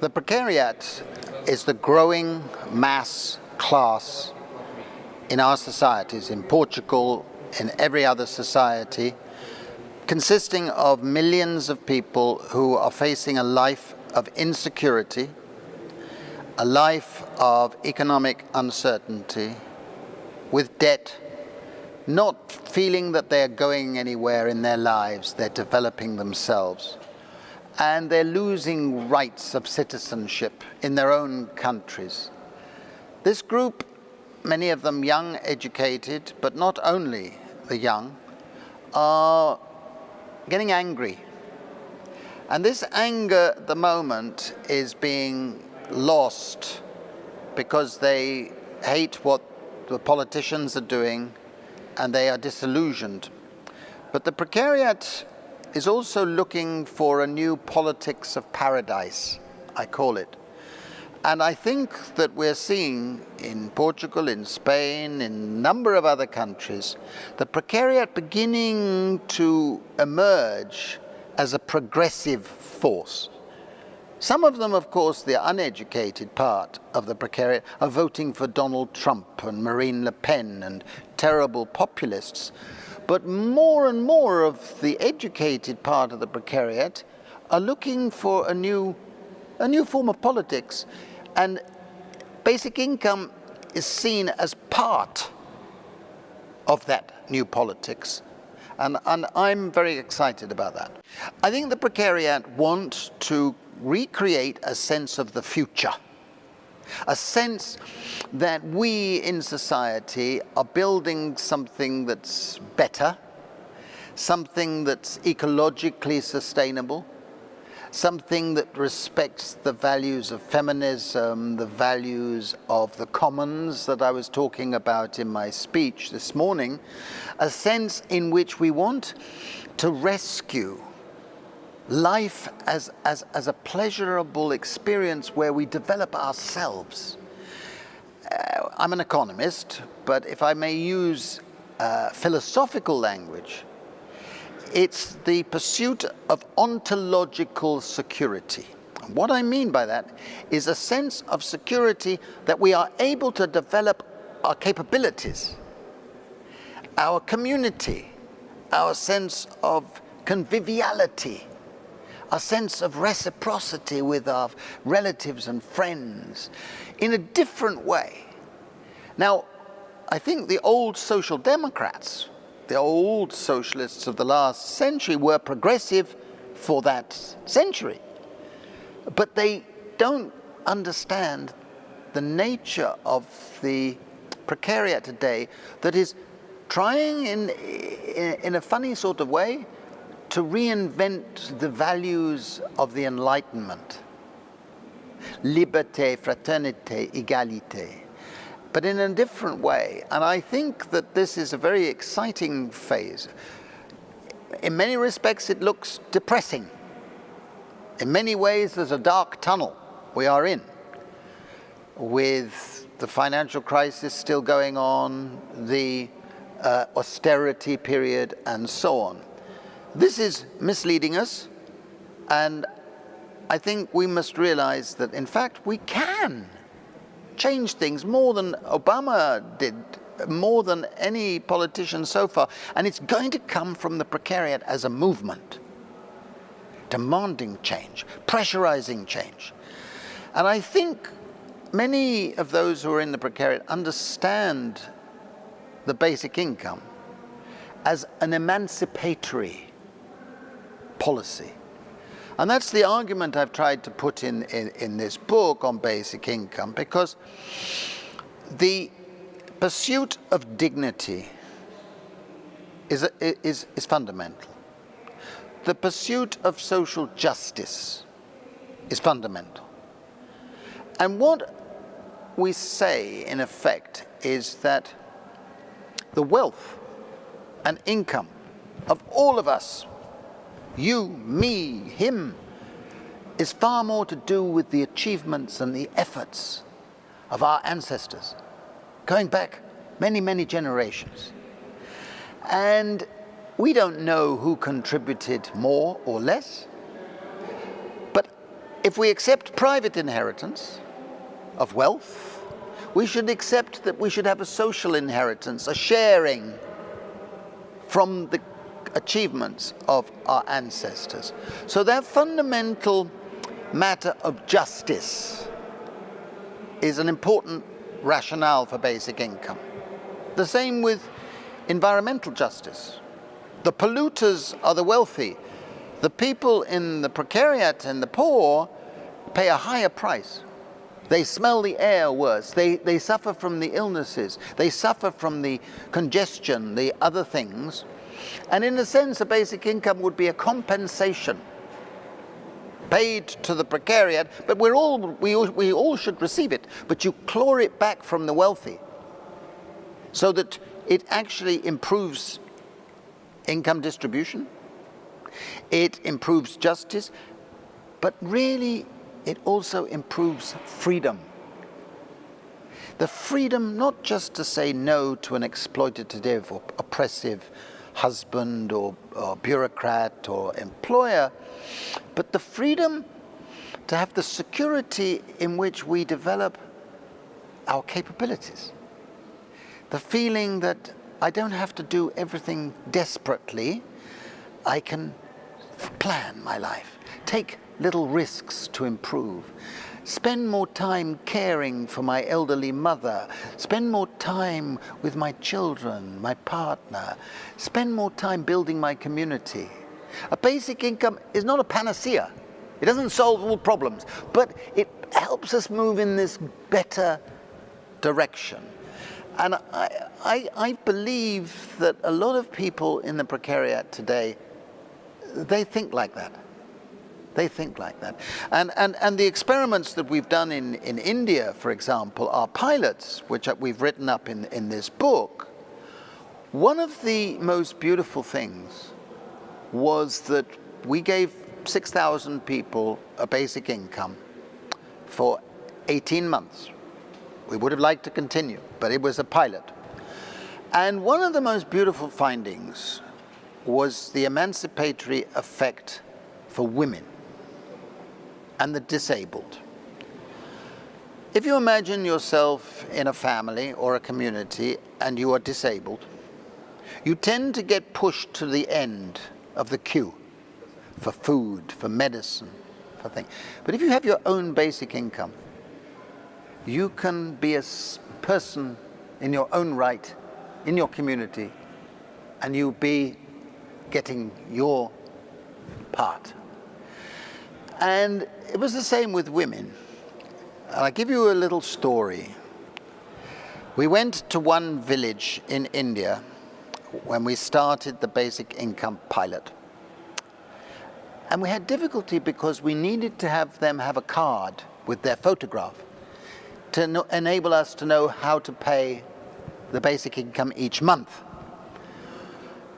The precariat is the growing mass class in our societies, in Portugal, in every other society, consisting of millions of people who are facing a life of insecurity, a life of economic uncertainty, with debt, not feeling that they're going anywhere in their lives, they're developing themselves. And they're losing rights of citizenship in their own countries. This group, many of them young, educated, but not only the young, are getting angry. And this anger at the moment is being lost because they hate what the politicians are doing and they are disillusioned. But the precariat is also looking for a new politics of paradise, I call it. And I think that we're seeing in Portugal, in Spain, in a number of other countries, the precariat beginning to emerge as a progressive force. Some of them, of course, the uneducated part of the precariat, are voting for Donald Trump and Marine Le Pen and terrible populists. But more and more of the educated part of the precariat are looking for a new form of politics. And basic income is seen as part of that new politics. And I'm very excited about that. I think the precariat want to recreate a sense of the future. A sense that we in society are building something that's better, something that's ecologically sustainable, something that respects the values of feminism, the values of the commons that I was talking about in my speech this morning, a sense in which we want to rescue life as a pleasurable experience where we develop ourselves. I'm an economist, but if I may use philosophical language, it's the pursuit of ontological security. And what I mean by that is a sense of security that we are able to develop our capabilities, our community, our sense of conviviality, a sense of reciprocity with our relatives and friends in a different way. Now, I think the old social democrats, the old socialists of the last century were progressive for that century, but they don't understand the nature of the precariat today that is trying in a funny sort of way to reinvent the values of the Enlightenment. Liberté, fraternité, égalité. But in a different way. And I think that this is a very exciting phase. In many respects, it looks depressing. In many ways, there's a dark tunnel we are in, with the financial crisis still going on, the austerity period, and so on. This is misleading us, and I think we must realize that, in fact, we can change things more than Obama did, more than any politician so far. And it's going to come from the precariat as a movement, demanding change, pressurizing change. And I think many of those who are in the precariat understand the basic income as an emancipatory policy. And that's the argument I've tried to put in this book on basic income, because the pursuit of dignity is fundamental. The pursuit of social justice is fundamental. And what we say, in effect, is that the wealth and income of all of us, you, me, him, is far more to do with the achievements and the efforts of our ancestors, going back many, many generations. And we don't know who contributed more or less, but If we accept private inheritance of wealth, we should accept that we should have a social inheritance, a sharing from the achievements of our ancestors. So that fundamental matter of justice is an important rationale for basic income. The same with environmental justice. The polluters are the wealthy. The people in the precariat and the poor pay a higher price. They smell the air worse. They suffer from the illnesses. They suffer from the congestion, the other things. And in a sense, a basic income would be a compensation paid to the precariat, but we all should receive it. But you claw it back from the wealthy so that it actually improves income distribution. It improves justice, but really it also improves freedom. The freedom not just to say no to an exploitative or oppressive husband or bureaucrat or employer, but the freedom to have the security in which we develop our capabilities. The feeling that I don't have to do everything desperately. I can plan my life, take little risks to improve, spend more time caring for my elderly mother, spend more time with my children, my partner, spend more time building my community. A basic income is not a panacea. It doesn't solve all problems, but it helps us move in this better direction. And I believe that a lot of people in the precariat today, they think like that. They think like that. And the experiments that we've done in India, for example, are pilots, which we've written up in this book. One of the most beautiful things was that we gave 6,000 people a basic income for 18 months. We would have liked to continue, but it was a pilot. And one of the most beautiful findings was the emancipatory effect for women and the disabled. If you imagine yourself in a family or a community and you are disabled, you tend to get pushed to the end of the queue for food, for medicine, for things. But if you have your own basic income, you can be a person in your own right, in your community, and you'll be getting your part. And it was the same with women. And I'll give you a little story. We went to one village in India when we started the basic income pilot. And we had difficulty because we needed to have them have a card with their photograph to enable us to know how to pay the basic income each month.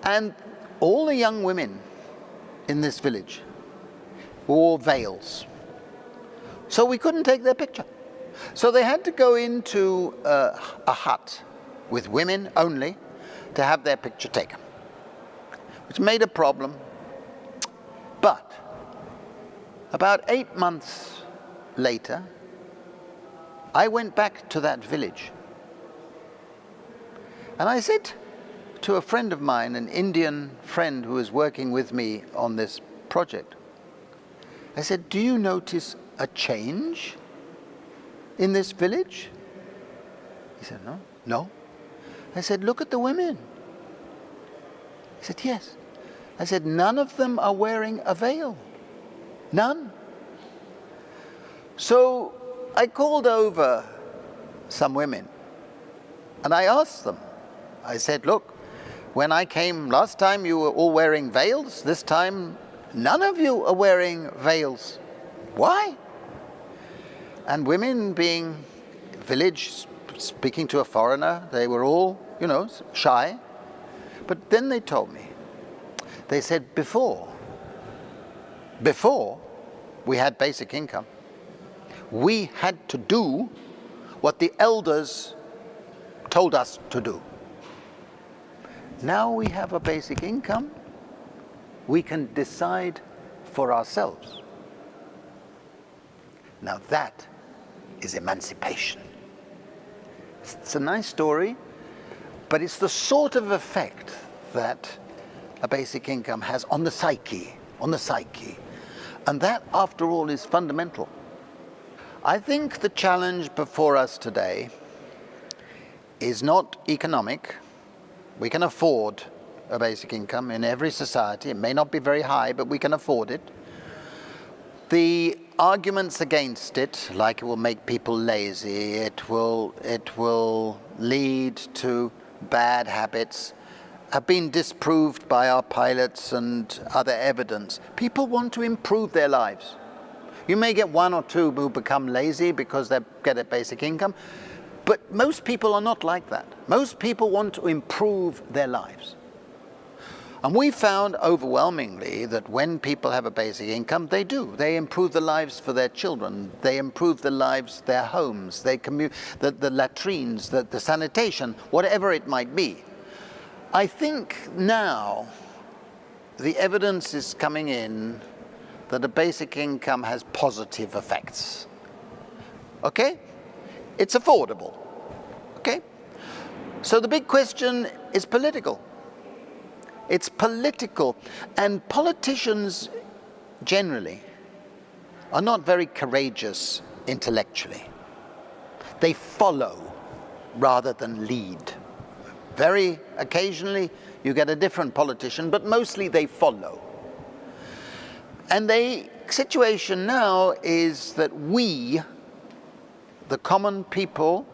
And all the young women in this village wore veils. So we couldn't take their picture. So they had to go into a hut with women only to have their picture taken, which made a problem. But about 8 months later, I went back to that village. And I said to a friend of mine, an Indian friend who was working with me on this project, I said, do you notice a change in this village? He said, no. No. I said, look at the women. He said, yes. I said, none of them are wearing a veil. None. So I called over some women and I asked them, I said, look, when I came last time you were all wearing veils, this time none of you are wearing veils. Why? And women being village, speaking to a foreigner, they were all, shy. But then they told me, they said before we had basic income, we had to do what the elders told us to do. Now we have a basic income, we can decide for ourselves. Now that is emancipation. It's a nice story, but it's the sort of effect that a basic income has on the psyche. And that, after all, is fundamental. I think the challenge before us today is not economic. We can afford a basic income in every society. It may not be very high, but we can afford it. The arguments against it, like it will make people lazy, it will lead to bad habits, have been disproved by our pilots and other evidence. People want to improve their lives. You may get one or two who become lazy because they get a basic income, but most people are not like that. Most people want to improve their lives. And we found overwhelmingly that when people have a basic income, they do. They improve the lives for their children. They improve the lives, their homes, the latrines, the sanitation, whatever it might be. I think now the evidence is coming in that a basic income has positive effects. Okay? It's affordable. Okay? So the big question is political. It's political, and politicians generally are not very courageous intellectually. They follow rather than lead. Very occasionally you get a different politician, but mostly they follow. And the situation now is that we, the common people,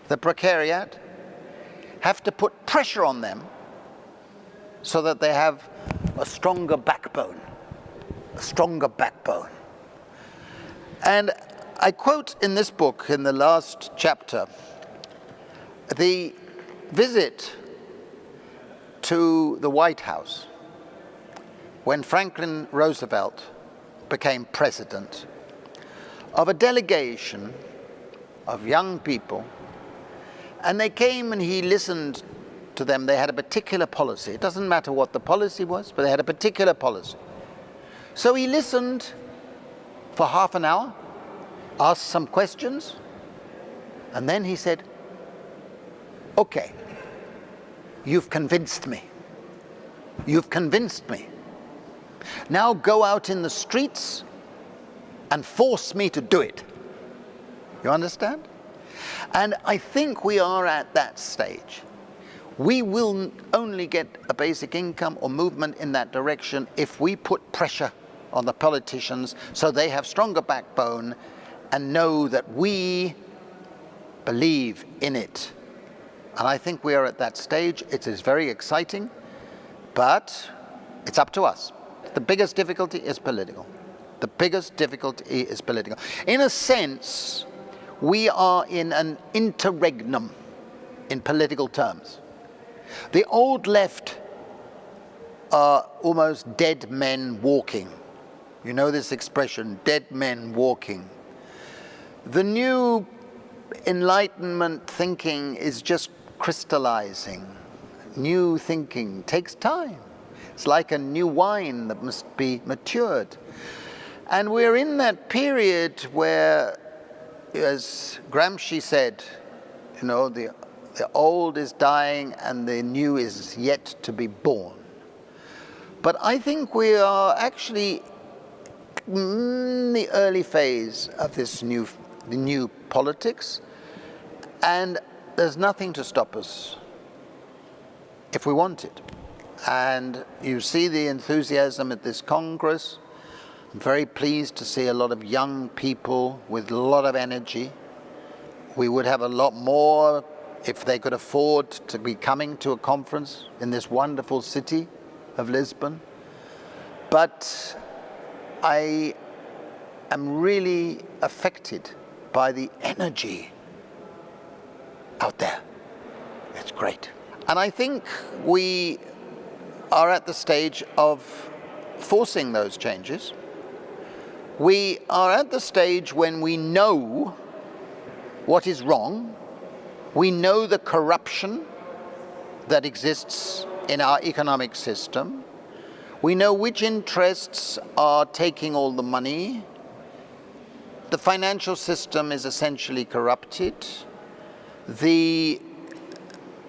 the precariat, have to put pressure on them so that they have a stronger backbone. And I quote in this book, in the last chapter, the visit to the White House when Franklin Roosevelt became president, of a delegation of young people, and they came and he listened to them. They had a particular policy. It doesn't matter what the policy was, but they had a particular policy. So he listened for half an hour, asked some questions, and then he said, okay, you've convinced me. You've convinced me. Now go out in the streets and force me to do it. You understand? And I think we are at that stage. We will only get a basic income or movement in that direction if we put pressure on the politicians so they have stronger backbone and know that we believe in it. And I think we are at that stage. It is very exciting, but it's up to us. The biggest difficulty is political. The biggest difficulty is political. In a sense, we are in an interregnum in political terms. The old left are almost dead men walking. You know this expression, dead men walking. The new Enlightenment thinking is just crystallizing. New thinking takes time. It's like a new wine that must be matured. And we're in that period where, as Gramsci said, you know, the old is dying and the new is yet to be born. But I think we are actually in the early phase of this new politics, and there's nothing to stop us if we want it. And you see the enthusiasm at this Congress. I'm very pleased to see a lot of young people with a lot of energy. We would have a lot more if they could afford to be coming to a conference in this wonderful city of Lisbon. But I am really affected by the energy out there. It's great. And I think we are at the stage of forcing those changes. We are at the stage when we know what is wrong. We know the corruption that exists in our economic system. We know which interests are taking all the money. the financial system is essentially corrupted. The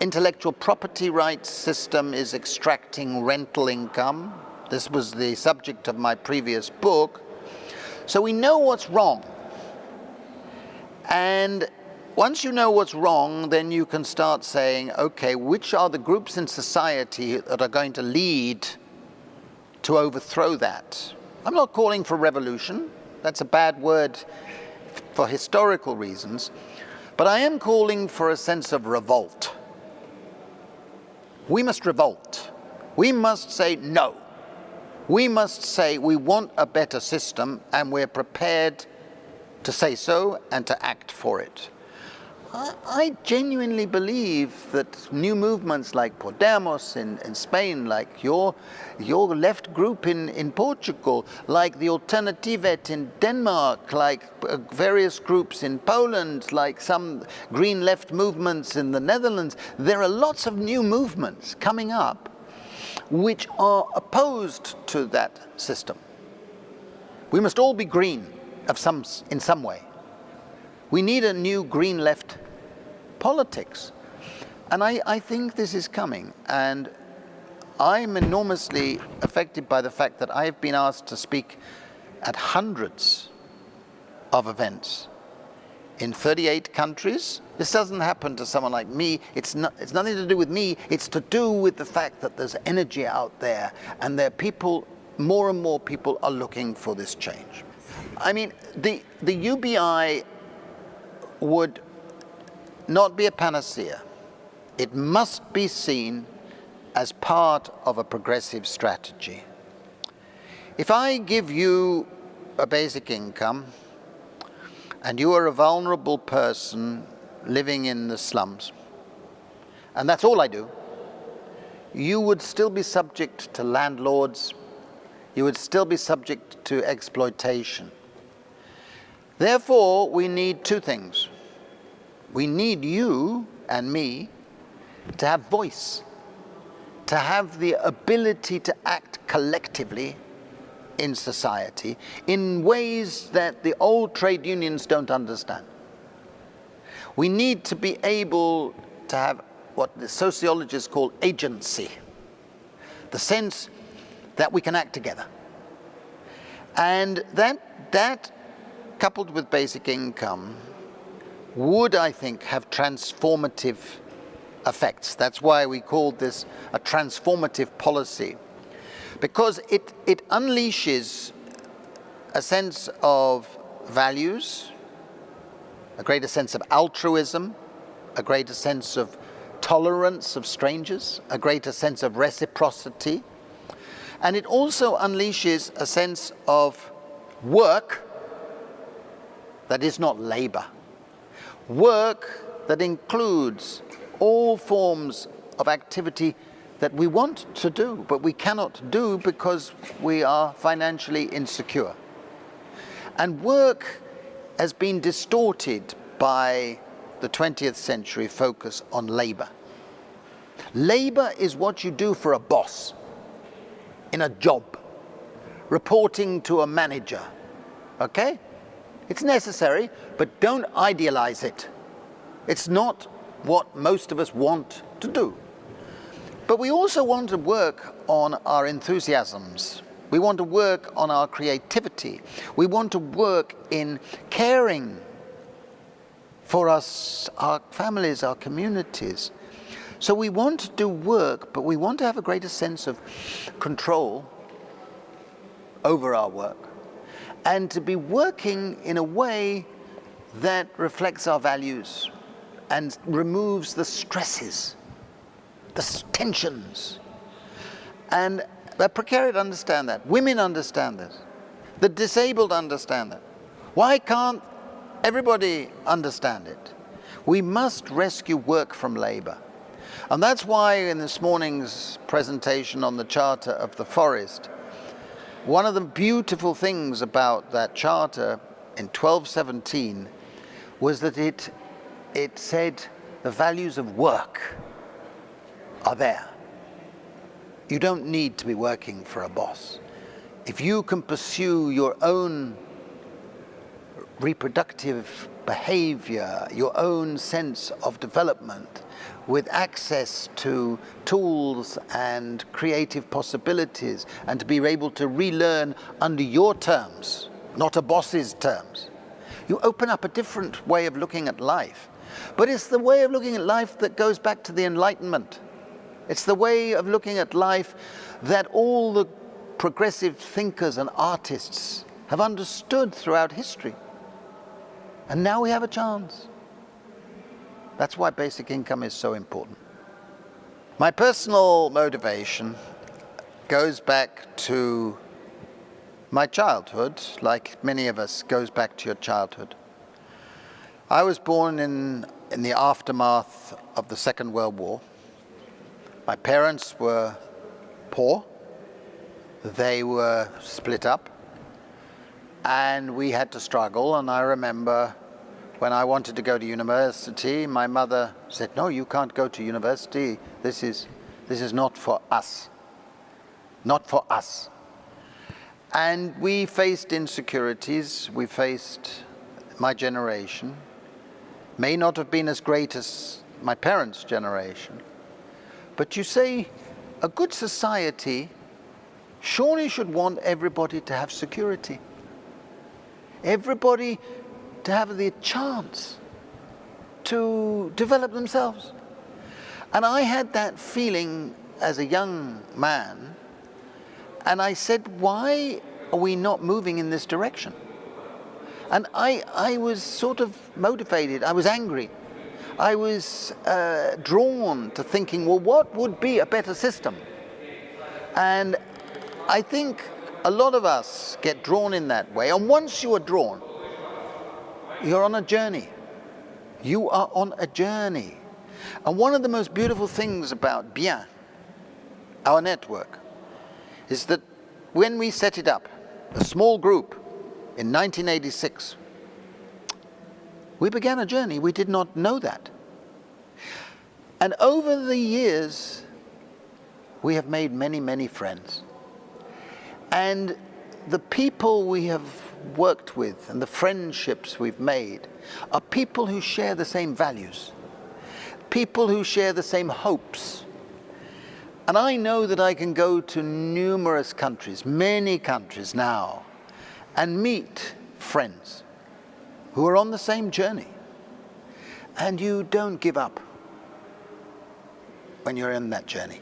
intellectual property rights system is extracting rental income. This was the subject of my previous book. So we know what's wrong. And once you know what's wrong, then you can start saying, okay, which are the groups in society that are going to lead to overthrow that? I'm not calling for revolution. That's a bad word for historical reasons. But I am calling for a sense of revolt. We must revolt. We must say no. We must say we want a better system, and we're prepared to say so and to act for it. I genuinely believe that new movements like Podemos in Spain, like your left group in Portugal, like the Alternativet in Denmark, like various groups in Poland, like some green left movements in the Netherlands, there are lots of new movements coming up which are opposed to that system. We must all be green in some way. We need a new green left politics. And I think this is coming. And I'm enormously affected by the fact that I've been asked to speak at hundreds of events in 38 countries. This doesn't happen to someone like me. It's nothing to do with me. It's to do with the fact that there's energy out there, and there are people, more and more people are looking for this change. I mean, the UBI would not be a panacea. It must be seen as part of a progressive strategy. If I give you a basic income, and you are a vulnerable person living in the slums, and that's all I do, you would still be subject to landlords, you would still be subject to exploitation. Therefore, we need two things. We need you and me to have voice, to have the ability to act collectively in society in ways that the old trade unions don't understand. We need to be able to have what the sociologists call agency, the sense that we can act together. And that coupled with basic income would, I think, have transformative effects. That's why we called this a transformative policy, because it unleashes a sense of values, a greater sense of altruism, a greater sense of tolerance of strangers, a greater sense of reciprocity. And it also unleashes a sense of work that is not labor. Work that includes all forms of activity that we want to do, but we cannot do because we are financially insecure. And work has been distorted by the 20th century focus on labor. Labor is what you do for a boss in a job, reporting to a manager, okay? It's necessary, but don't idealize it. It's not what most of us want to do. But we also want to work on our enthusiasms. We want to work on our creativity. We want to work in caring for us, our families, our communities. So we want to do work, but we want to have a greater sense of control over our work, and to be working in a way that reflects our values and removes the stresses, the tensions. And the precariat understand that. Women understand this. The disabled understand that. Why can't everybody understand it? We must rescue work from labor. And that's why in this morning's presentation on the Charter of the Forest, one of the beautiful things about that charter in 1217 was that it said the values of work are there. You don't need to be working for a boss. If you can pursue your own reproductive behavior, your own sense of development, with access to tools and creative possibilities, and to be able to relearn under your terms, not a boss's terms. You open up a different way of looking at life. But it's the way of looking at life that goes back to the Enlightenment. It's the way of looking at life that all the progressive thinkers and artists have understood throughout history. And now we have a chance. That's why basic income is so important. My personal motivation goes back to my childhood, like many of us, goes back to your childhood. I was born in the aftermath of the Second World War. My parents were poor. They were split up. And we had to struggle. And I remember when I wanted to go to university, my mother said, "No, you can't go to university. This is not for us. Not for us." And we faced insecurities. We faced, my generation may not have been as great as my parents' generation. But you say, a good society surely should want everybody to have security. Everybody to have the chance to develop themselves. And I had that feeling as a young man, and I said, why are we not moving in this direction? And I was sort of motivated. I was angry. I was drawn to thinking, well, what would be a better system? And I think a lot of us get drawn in that way. And once you are drawn, you're on a journey. You are on a journey. And one of the most beautiful things about Bien, our network, is that when we set it up, a small group, in 1986, we began a journey. We did not know that. And over the years, we have made many, many friends. And the people we have worked with and the friendships we've made are people who share the same values, people who share the same hopes. And I know that I can go to numerous countries, many countries now, and meet friends who are on the same journey. And you don't give up when you're in that journey.